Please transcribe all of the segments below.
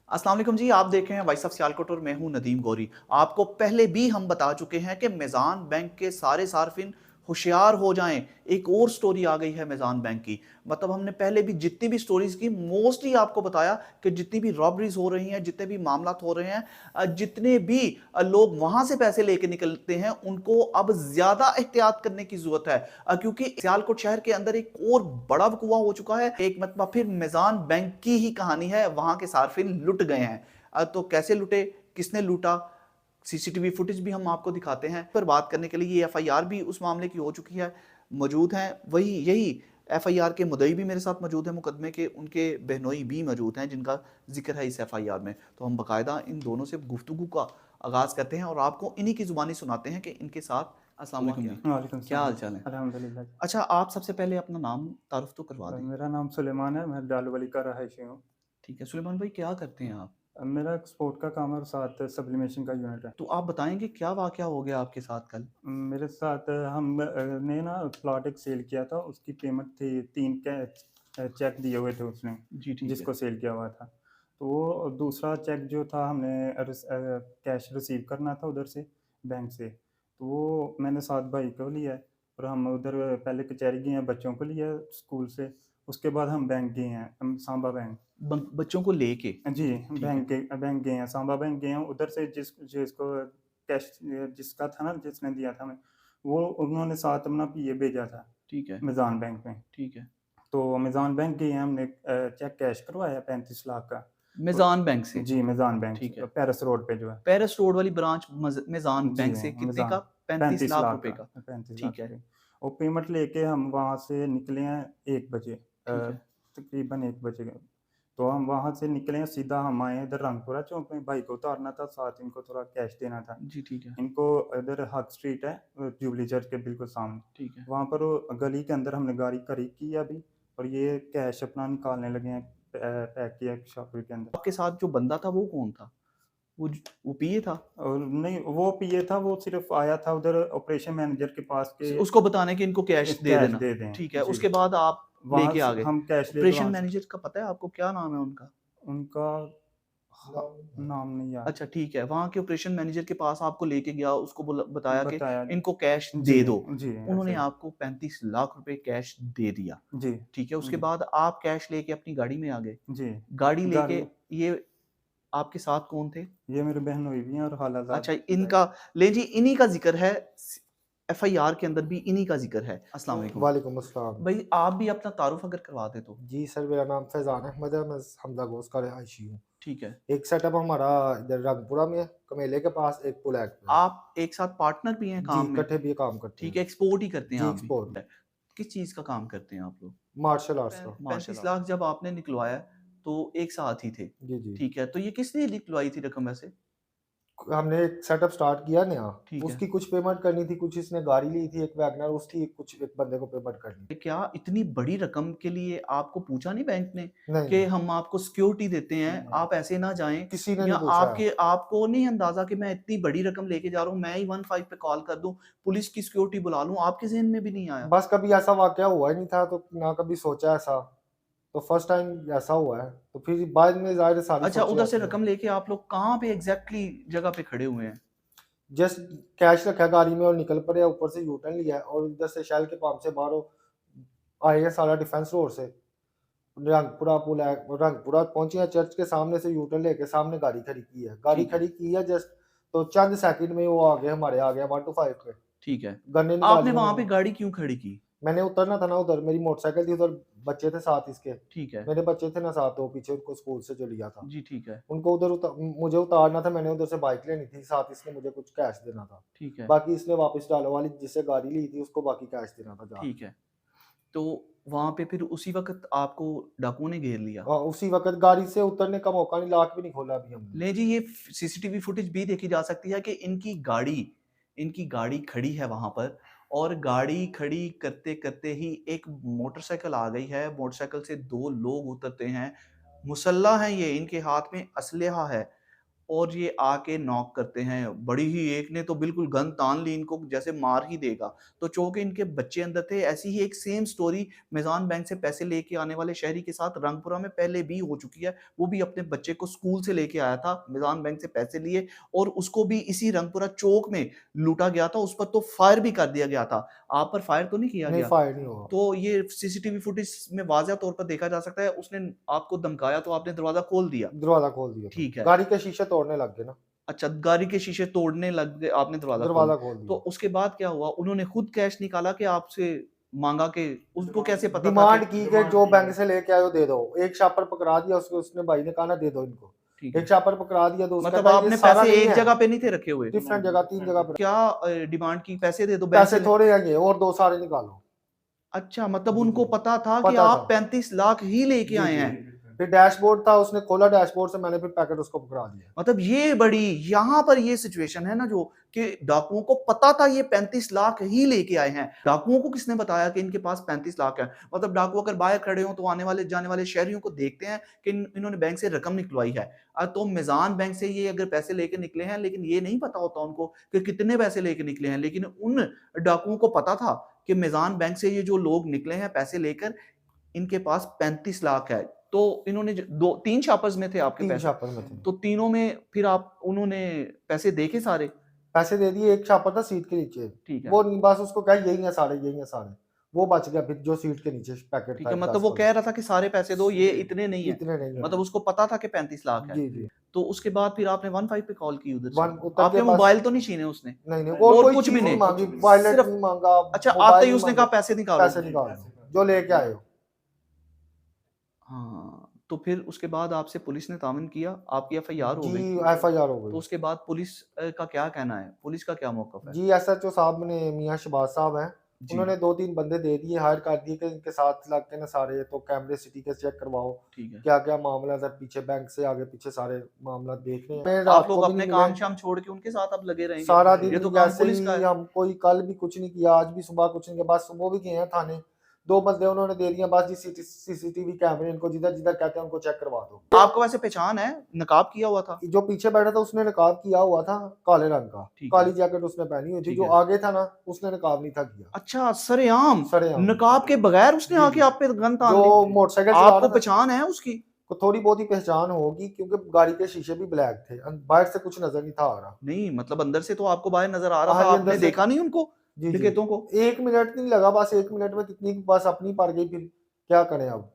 अस्सलाम वालेकुम जी, आप देख रहे हैं वॉइस ऑफ सियालकोट और मैं हूं नदीम गौरी। आपको पहले भी हम बता चुके हैं कि मीज़ान बैंक के सारे सार्फिन होशियार हो जाएं। एक और स्टोरी आ गई है मीज़ान बैंक की। मतलब हमने पहले भी जितनी भी स्टोरीज की मोस्टली आपको बताया कि जितनी भी रॉबरीज हो रही हैं, जितने भी मामलात हो रहे हैं, जितने भी लोग वहां से पैसे लेके निकलते हैं, उनको अब ज्यादा एहतियात करने की जरूरत है। क्योंकि सियालकोट शहर के अंदर एक और बड़ा वकुआ हो चुका है। एक मतलब फिर मीज़ान बैंक की ही कहानी है, वहां के सार्फिन लुट गए हैं। तो कैसे लुटे, किसने लूटा, सीसीटीवी फुटेज भी हम आपको दिखाते हैं। पर बात करने के लिए ये एफआईआर भी उस मामले की हो चुकी है। मौजूद हैं वही यही एफआईआर के मुद्दई भी मेरे साथ मौजूद है मुकदमे के, उनके बहनोई भी मौजूद हैं जिनका जिक्र है इस एफआईआर में। तो हम बाकायदा इन दोनों से गुफ्तगू का आगाज करते हैं और आपको इन्हीं की जुबानी सुनाते हैं कि इनके साथ अस्सलाम हुआ वालेकुम क्या? जी, वालेकुम क्या सलाम। हाल चाल है? अल्हम्दुलिल्लाह जी। अच्छा, आप सबसे पहले अपना नाम तारुफ तो करवा दें। मेरा नाम सुलेमान है, मैं डालवली का रहायशी हूँ। ठीक है सुलेमान भाई, क्या करते हैं आप? मेरा एक्सपोर्ट का काम है और साथ सब्लिमेशन का यूनिट है। तो आप बताएंगे क्या वाकया हो गया आपके साथ कल? मेरे साथ हम ने ना प्लॉट एक सेल किया था, उसकी पेमेंट थी 3 चेक दिए हुए थे उसने, जी ठीक है। जिसको सेल किया हुआ था। तो वो दूसरा चेक जो था हमने कैश रिसीव करना था उधर से, बैंक से। तो वो मैंने साथ भाई को लिया है और हम उधर पहले कचहरी गए हैं, बच्चों को लिया स्कूल से। उसके बाद हम बैंक गए हैं, हम सांबा बैंक। बच्चों को लेके? जी, ठीक है। बैंक गए हैं, सांबा बैंक गए हैं, उधर से जिसको कैश जिसका था ना, जिसने दिया था हमें, वो उन्होंने साथ अपना पीए भेजा था ठीक है। मीज़ान बैंक में। ठीक है। तो मीज़ान बैंक गए हैं, हमने चेक कैश करवाया 35 लाख का। और मेज़ान बैंक से? जी, मीज़ान बैंक ठीक है। पेरिस रोड पे जो है। पेरिस रोड वाली ब्रांच मेज़ान जी, बैंक से कितने का? मीज़ान 35 35 लाख लाख रुपए का, का? 35 लाख ठीक है। रुपए। और पेमेंट लेके हम वहाँ से निकले हैं 1 बजे, ठीक है। तकरीबन 1 बजे। तो हम वहाँ से निकले हैं, सीधा हम आए हैं इधर रंगपुरा चौक में, भाई को उतारना था, साथ इनको थोड़ा कैश देना था। जी ठीक है। इनको इधर हक स्ट्रीट है, जुबली चर्च के बिल्कुल सामने। ठीक है। वहाँ पर वो गली के अंदर हमने गाड़ी खड़ी की है अभी, और ये कैश अपना निकालने लगे हैं, पैक किया शॉपिंग के अंदर। आपके साथ जो बंदा था वो कौन था? वो पीए था? और नहीं, वो पीए था, वो सिर्फ आया था उधर ऑपरेशन मैनेजर के पास के उसको बताने कि इनको कैश दे कैश देना। दे दें। ठीक है, जी, उसके बाद आप वहाँ लेके आ से गए। हम कैश लेके ऑपरेशन वहाँ से। मैनेजर का पता है आपको, क्या नाम है उनका? उनका नाम नहीं याद। अच्छा ठीक है, वहाँ के ऑपरेशन मैनेजर के पास आपको लेके गया, उसको बताया कि बताया। इनको कैश जी, दे दो। जी, उन्होंने ऐसे ही। आपको 35 लाख रुपए कैश दे दिया। जी, ठीक है, उसके जी, बाद आप कैश लेके अपनी गाड़ी में आ गए। जी। गाड़ी लेके गाड़ी, ये आपके साथ कौन थे? ये मेरे बहन हुई भी हैं और खालाजाद। अच्छा, इनका ले जी, इन्हीं का ज़िक्र है, एफआईआर के अंदर भी इन्हीं का ज़िक्र है। अस्सलाम वालेकुम। वालेकुम अस्सलाम। भाई आप भी अपना तारुफ अगर करवा दें तो? जी सर, मेरा नाम फैज़ान अहमद है, मैं हमज़ा गोश्त का रहायशी हूँ। ठीक है। एक सेटअप हमारा इधर रंगपुरा में है, कमेले के पास, एक पुलैक पे है। आप एक साथ पार्टनर भी हैं जी, काम में? इकट्ठे भी काम करते ठीक है, हैं। एक्सपोर्ट ही करते हैं जी, आप भी? एक्सपोर्ट, किस चीज़ का काम करते हैं आप लोग? मार्शल आर्ट्स का। मार्शल 35 लाख जब आपने निकलवाया तो एक साथ ही थे? जी, जी। ठीक है, तो ये किस लिए निकलवाई थी रकम वैसे? हमने एक सेटअप स्टार्ट किया नया, ठीक है। उसकी कुछ पेमेंट करनी थी, कुछ इसने गाड़ी ली थी एक वैगनर, उसकी कुछ एक बंदे को पेमेंट करनी थी। क्या इतनी बड़ी रकम के लिए आपको पूछा नहीं बैंक ने नहीं, कि नहीं, हम आपको सिक्योरिटी देते हैं, नहीं, आप ऐसे ना जाएँ, किसी ने या नहीं पूछा है। आपको नहीं अंदाज़ा कि मैं इतनी बड़ी रकम लेके जा रहा हूँ, मैं ही 15 पे कॉल कर दूँ, पुलिस की सिक्योरिटी बुला लूँ, आपके ज़हन में भी नहीं आया? बस कभी ऐसा वाक़या हुआ ही नहीं था, तो ना कभी सोचा ऐसा। तो फर्स्ट टाइम ऐसा हुआ है, तो फिर बाद में ज़ाहिर है सारी अच्छा, सोचें उधर से आती हैं। रकम लेके आप लोग कहाँ पे एग्ज़ैक्टली जगह पे खड़े हुए हैं? जस्ट कैश रखा गाड़ी में और निकल पड़े, ऊपर से यू टर्न लिया है और इधर से शेल के पंप से बाहरों आए हैं, सारा डिफेंस रोड से रंगपुरा पुल है, रंगपुरा पहुंचे हैं, चर्च के सामने से यू टर्न लेके सामने गाड़ी खड़ी की है, गाड़ी ठीक है। खड़ी की है जस्ट। तो चंद सेकंड में वो आ गए, हमारे आ गया 125 पे, ठीक है। गन्ने आपने निकाली वहाँ पे उन्होंने। गाड़ी क्यों खड़ी की? मैंने उतरना था ना उधर, मेरी मोटरसाइकिल थी उधर, बच्चे थे साथ इसके, ठीक है। मेरे बच्चे थे ना साथ, तो पीछे उनको स्कूल से जो लिया था, जी, ठीक है। उनको उधर मुझे उतारना था, मैंने उधर से बाइक लेनी थी, साथ इसने मुझे कुछ कैश देना था, ठीक है। बाकी इसने वापस डालो वाली जिससे गाड़ी ली थी उसको बाकी कैश देना था ठीक जाके। है। तो वहाँ पे फिर उसी वक़्त आपको डाकुओं ने घेर लिया? उसी वक़्त गाड़ी से उतरने का मौका नहीं, लॉक भी नहीं खोला अभी हमने। ले जी, ये सीसीटीवी फुटेज भी देखी जा सकती है कि इनकी गाड़ी खड़ी है वहाँ पर, और गाड़ी खड़ी करते-करते ही एक मोटरसाइकिल आ गई है, मोटरसाइकिल से 2 लोग उतरते हैं, मुसल्लह हैं ये, इनके हाथ में असलहा है। और ये आके नॉक करते हैं। बड़ी ही एक ने तो बिल्कुल गन तान ली, इनको जैसे मार ही देगा। तो चूँकि इनके बच्चे अंदर थे, ऐसी ही एक सेम स्टोरी मेज़ान बैंक से पैसे लेके आने वाले शहरी के साथ रंगपुरा में पहले भी हो चुकी है। वो भी अपने बच्चे को स्कूल से लेके आया था, मेज़ान बैंक से पैसे लिए और उसको भी इसी रंगपुरा चौक में लूटा गया था। उस पर तो फायर भी कर दिया गया था। आप पर फायर तो नहीं किया नहीं, गया? फायर नहीं हुआ। तो ये सीसीटीवी फुटेज में वाज़ह तौर पर देखा जा सकता है, उसने आपको धमकाया तो आपने दरवाज़ा खोल दिया। दरवाज़ा खोल दिया था। ठीक है। गाड़ी के शीशे तोड़ने लग गए ना, अच्छा, गाड़ी के शीशे तोड़ने लग गए, आपने दरवाज़ा खोल दरवाज़ा दिया। खोल तो दिया। उसके बाद क्या हुआ? उन्होंने खुद कैश निकाला कि आपसे माँगा के उसको कैसे पता था डिमांड कि की कि जो बैंक से लेके आए हो दे दो। एक शॉपर पकड़ा दिया, उसको उसने भाई ने कहा ना दे दो इनको। ठीक एक है। शॉपर पकड़ा दिया, तो उसका मतलब कहा ये आपने सारा पैसे नहीं एक है, जगह पे नहीं थे रखे हुए? डिफरेंट जगह 3 जगह पर। क्या डिमांड की? पैसे दे दो बैंक पैसे से थोड़े हैं ये, और 2 सारे निकालो। अच्छा, मतलब जी, उनको जी। पता था कि पता आप था। 35 लाख ही लेके जी, आए जी। हैं। फिर डैशबोर्ड था, उसने खोला डैशबोर्ड से, मैंने फिर पैकेट उसको पकड़ा दिया। मतलब ये बड़ी यहाँ पर ये सिचुएशन है ना जो कि डाकुओं को पता था ये 35 लाख ही लेके आए हैं। डाकुओं को किसने बताया कि इनके पास 35 लाख है? मतलब डाकू अगर बाहर खड़े हों तो आने वाले जाने वाले शहरियों को देखते हैं कि इन्होंने बैंक से रकम निकलवाई है। तो मेज़ान बैंक से ये अगर पैसे लेके निकले हैं, लेकिन ये नहीं पता होता उनको कि कितने पैसे लेके निकले हैं। लेकिन उन डाकुओं को पता था कि मेज़ान बैंक से ये जो लोग निकले हैं पैसे लेकर, इनके पास 35 लाख है। तो इन्होंने ज 2-3 शॉपर्स में थे आपके 3 पैसे? शॉपर में थे। तो तीनों में फिर आप उन्होंने पैसे देखे सारे? पैसे दे दिए, एक शॉपर था सीट के नीचे। ठीक है, वो नहीं, बस उसको कहा यही है सारे, यही है सारे। वो बच गया फिर, जो सीट के नीचे पैकेट ठीक था है, मतलब 10 वो वाला। कह रहा था कि सारे पैसे दो, ये इतने नहीं है। इतने नहीं है। मतलब उसको पता था कि 35 लाख है। जी, जी। तो उसके बाद फिर आपने 15 पे कॉल की उधर से? वन उतर के आपके बस। मोबाइल तो नहीं छीने उसने? नहीं, नहीं, और कोई कुछ भी चीज़ नहीं नहीं? माँगी, वॉलेट सिर्फ नहीं माँगा, अच्छा, आते मोबाइल ही नहीं उसने कहा माँगा। पैसे निकालो। पैसे निकाल दो, जो लेके आए हो। हाँ, तो फिर उसके बाद आपसे पुलिस ने तामिन किया, आपकी एफआईआर हो जी, गई। एफआईआर हो तो गई। उसके बाद पुलिस का क्या कहना है? पुलिस का क्या मौक़िफ़ है? जी, एसएचओ साहब ने, मियाँ शहबाज साहब हैं, जी, उन्होंने 2-3 बंदे दे दिए, हायर कर दिए कि इनके साथ लग के ना सारे, तो कैमरे सिटी के चेक करवाओ, ठीक है। क्या-क्या मामला है पीछे, बैंक से आगे पीछे सारे मामला देख रहे हैं। मैं रात आप लोग को भी अपने नहीं मिले, काम-शाम छोड़ के उनके साथ अब लगे रहेंगे? सारा ये दिन तो काम जैसे पुलिस का ही है। हम कोई कल भी कुछ नहीं किया, आज भी सुबह कुछ नहीं किया, बस वो भी गए हैं थाने, 2 बंदे उन्होंने दे दिए, बस जी सीसीटीवी कैमरे इनको जिधर-जिधर कहते हैं उनको चेक करवा दो। आपको वैसे पहचान है? नकाब किया हुआ था? जो पीछे बैठा था उसने नकाब किया हुआ था, काले रंग का, ठीक है, काली जैकेट उसने पहनी हुई थी, ठीक जो है। आगे था ना, उसने नकाब नहीं था किया, अच्छा, सरेआम सरेआम। नकाब के बगैर उसने जी, आके जी। आप पे गन तान जो ली? मोटरसाइकिल चला आपको रहा था, पहचान है उसकी? को थोड़ी बहुत ही पहचान होगी क्योंकि गाड़ी के शीशे भी ब्लैक थे, बाहर से कुछ नज़र नहीं था आ रहा। नहीं, मतलब अंदर से तो आपको बाहर नज़र आ रहा हाँ था, जी, अंदर आपने से। देखा नहीं उनको जी, जी। डकैतों को? 1 मिनट नहीं लगा, बस 1 मिनट में कितनी बस अपनी पड़ गई, फिर क्या करें अब?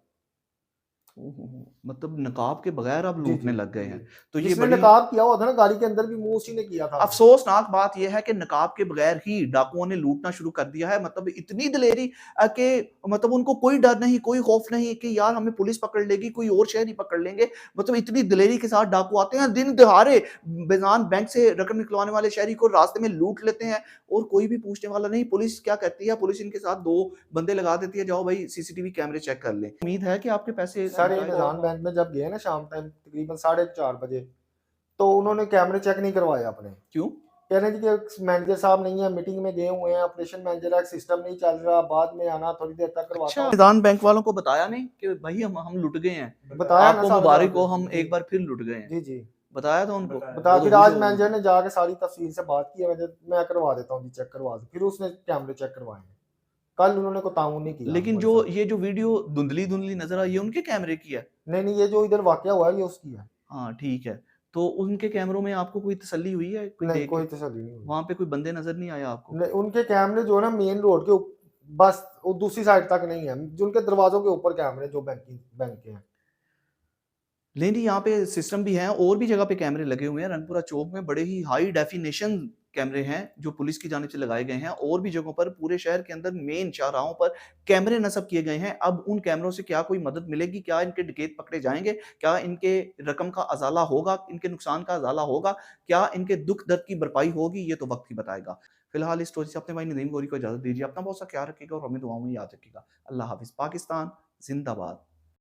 ओहो! मतलब नकाब के बगैर आप जी, लूटने जी। लग गए हैं। तो ये जिसने बड़ी नकाब किया हुआ था ना, गाड़ी के अंदर भी मुँह उसी ने किया था। अफ़सोसनाक बात ये है कि नकाब के बगैर ही डाकुओं ने लूटना शुरू कर दिया है। मतलब इतनी दिलेरी कि मतलब उनको कोई डर नहीं, कोई खौफ नहीं कि यार हमें पुलिस पकड़ लेगी, कोई और शहरी पकड़ लेंगे। मतलब इतनी दिलेरी के साथ डाकू आते हैं, दिन दहाड़े बेज़ान बैंक से रकम निकलवाने वाले शहरी को रास्ते में लूट लेते हैं और कोई भी पूछने वाला नहीं। पुलिस क्या करती है? पुलिस इनके साथ 2 बंदे लगा देती है, जाओ भाई सीसीटीवी कैमरे चेक कर लें। उम्मीद है कि आपके पैसे सर, ये निज़ाम बैंक में जब गए ना शाम टाइम तकरीबन 4:30 बजे, तो उन्होंने कैमरे चेक नहीं करवाए अपने। क्यों? कह रहे हैं जी कि मैनेजर साहब नहीं है, मीटिंग में गए हुए हैं, ऑपरेशन मैनेजर है, सिस्टम नहीं चल रहा, बाद में आना, थोड़ी देर तक करवाता अच्छा, हूँ। मैदान बैंक वालों को बताया नहीं कि भाई हम लुट गए हैं, बताया ना आपको सारा मुबारक हो, जाके। हम जी, एक बार फिर लुट गए हैं। जी, जी। बताया था उनको? बता वो तो फिर खुश आज होंगे। मैनेजर ने जाके सारी तफसील से बात की है, मैं करवा देता हूँ जी, चेक करवा दो। फिर उसने कैमरे चेक करवाए हैं। कल उन्होंने कोई ताउन नहीं किया लेकिन हमारे जो साथ। ये जो वीडियो धुंधली-धुंधली नज़र आई, ये उनके कैमरे की है? नहीं, नहीं, ये जो इधर वाकया हुआ है ये उसकी है। हाँ, ठीक है। तो उनके कैमरों में आपको कोई तसल्ली हुई है, कोई नहीं, देख के? कोई तसल्ली नहीं हुई। वहाँ पे कोई बंदे नज़र नहीं आए आपको? नहीं, उनके कैमरे जो है ना मेन रोड के बस वो दूसरी साइड तक नहीं है, जो उनके दरवाजों के ऊपर कैमरे जो बैंक के हैं। नहीं, यहाँ पे सिस्टम भी है, और भी जगह पे कैमरे लगे हुए हैं। रंगपुरा चौक में बड़े ही हाई डेफिनिशन कैमरे हैं, जो पुलिस की जानिब से लगाए गए हैं। और भी जगहों पर पूरे शहर के अंदर मेन चौराहों पर कैमरे नस्ब किए गए हैं। अब उन कैमरों से क्या कोई मदद मिलेगी? क्या इनके डकैत पकड़े जाएँगे? क्या इनके रकम का अज़ाला होगा? इनके नुकसान का अज़ाला होगा? क्या इनके दुःख दर्द की भरपाई होगी? ये तो वक़्त ही बताएगा। फिलहाल इस स्टोरी से अपने भाई नदीम गौरी को इजाज़त दीजिए। अपना बहुत सा ख्याल रखिएगा और हमें दुआओं में याद रखिएगा। अल्लाह हाफ़िज़। पाकिस्तान ज़िंदाबाद।